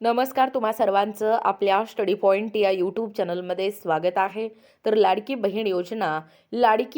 नमस्कार, तुम्हा सर्वांचं आपल्या स्टडी पॉइंट या यूट्यूब चॅनलमध्ये स्वागत आहे. तर लाडकी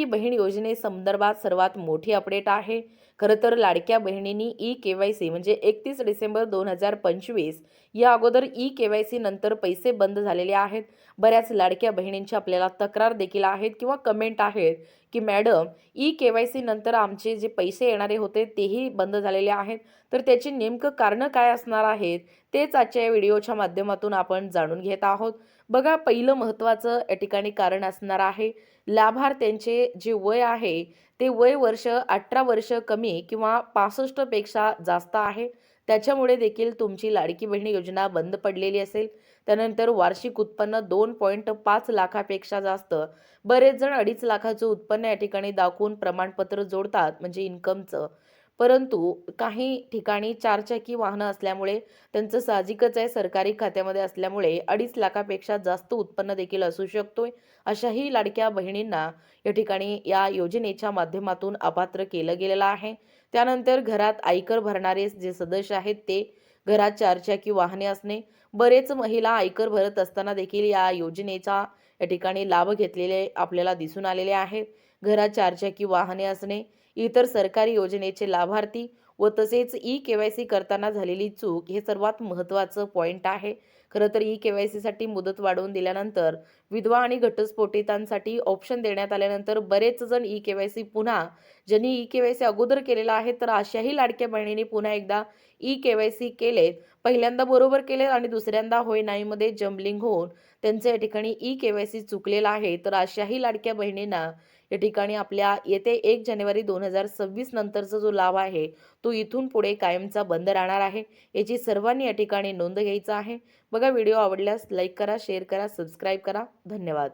बहीण योजनेसंदर्भात सर्वात मोठी अपडेट आहे. खरं तर लाडक्या बहिणींनी ई-के-वाय-सी म्हणजे 31 डिसेंबर 2025 या अगोदर ई-के-वाय-सी नंतर पैसे बंद झालेले आहेत. बऱ्याच लाडक्या बहिणींची आपल्याला तक्रार देखील आहेत किंवा कमेंट आहेत की मॅडम, ई-के-वाय-सी नंतर आमचे जे पैसे येणारे होते तेही बंद झालेले आहेत. तर त्याची नेमकं कारणं काय असणार आहेत तेच आजच्या या व्हिडिओच्या माध्यमातून आपण जाणून घेत आहोत. बघा, पहिलं महत्त्वाचं या ठिकाणी कारण असणार आहे, लाभार्थ्यांचे जे वय आहे ते वय वर्ष 18 वर्ष कमी किंवा 65 पेक्षा जास्त आहे. त्याच्यामुळे देखील तुमची लाडकी बहीण योजना बंद पडलेली असेल. त्यानंतर वार्षिक उत्पन्न 2.5 लाखापेक्षा जास्त. बरेच जण 2.5 लाखाचं उत्पन्न या ठिकाणी दाखवून प्रमाणपत्र जोडतात म्हणजे इन्कमचं. परंतु काही ठिकाणी चारचाकी वाहनं असल्यामुळे त्यांचं साहजिकच आहे, सरकारी खात्यामध्ये असल्यामुळे 2.5 लाखापेक्षा जास्त उत्पन्न देखील असू शकतोय. अशाही लाडक्या बहिणींना या ठिकाणी या योजनेच्या माध्यमातून अपात्र केलं गेलेलं आहे. त्यानंतर घरात आयकर भरणारे जे सदस्य आहेत ते, घरात चारचाकी वाहने असणे, बरेच महिला आयकर भरत असताना देखील या योजनेचा या ठिकाणी लाभ घेतलेले आपल्याला दिसून आलेले आहेत. घरात चारचाकी वाहने असणे, इतर सरकारी योजनेचे लाभार्थी व तसेच ई-के-वाय-सी करताना झालेली चूक हे सर्वात महत्त्वाचं पॉइंट आहे. खरं तर ई-के-वाय-सीसाठी मुदत वाढवून दिल्यानंतर विधवा आणि घटस्फोटितांसाठी ऑप्शन देण्यात आल्यानंतर बरेच जण ई-के-वाय-सी पुन्हा, ज्यांनी ई-के-वाय-सी अगोदर केलेला आहे तर अशाही लाडक्या बहिणींनी पुन्हा एकदा ई-के-वाय-सी केलेत. पहिल्यांदा बरोबर केले आणि दुसऱ्यांदा होय नाहीमध्ये जम्बलिंग होऊन त्यांचं या ठिकाणी ई-के-वाय-सी चुकलेलं आहे. तर अशाही लाडक्या बहिणींना या ठिकाणी आपल्या येते 1 जानेवारी 2026 नंतरचा जो लाभ आहे तो इथून पुढे कायमचा बंद राहणार आहे. याची सर्वांनी या ठिकाणी नोंद घ्यायचा आहे. बघा, व्हिडिओ आवडल्यास लाईक करा, शेअर करा, सबस्क्राईब करा. धन्यवाद.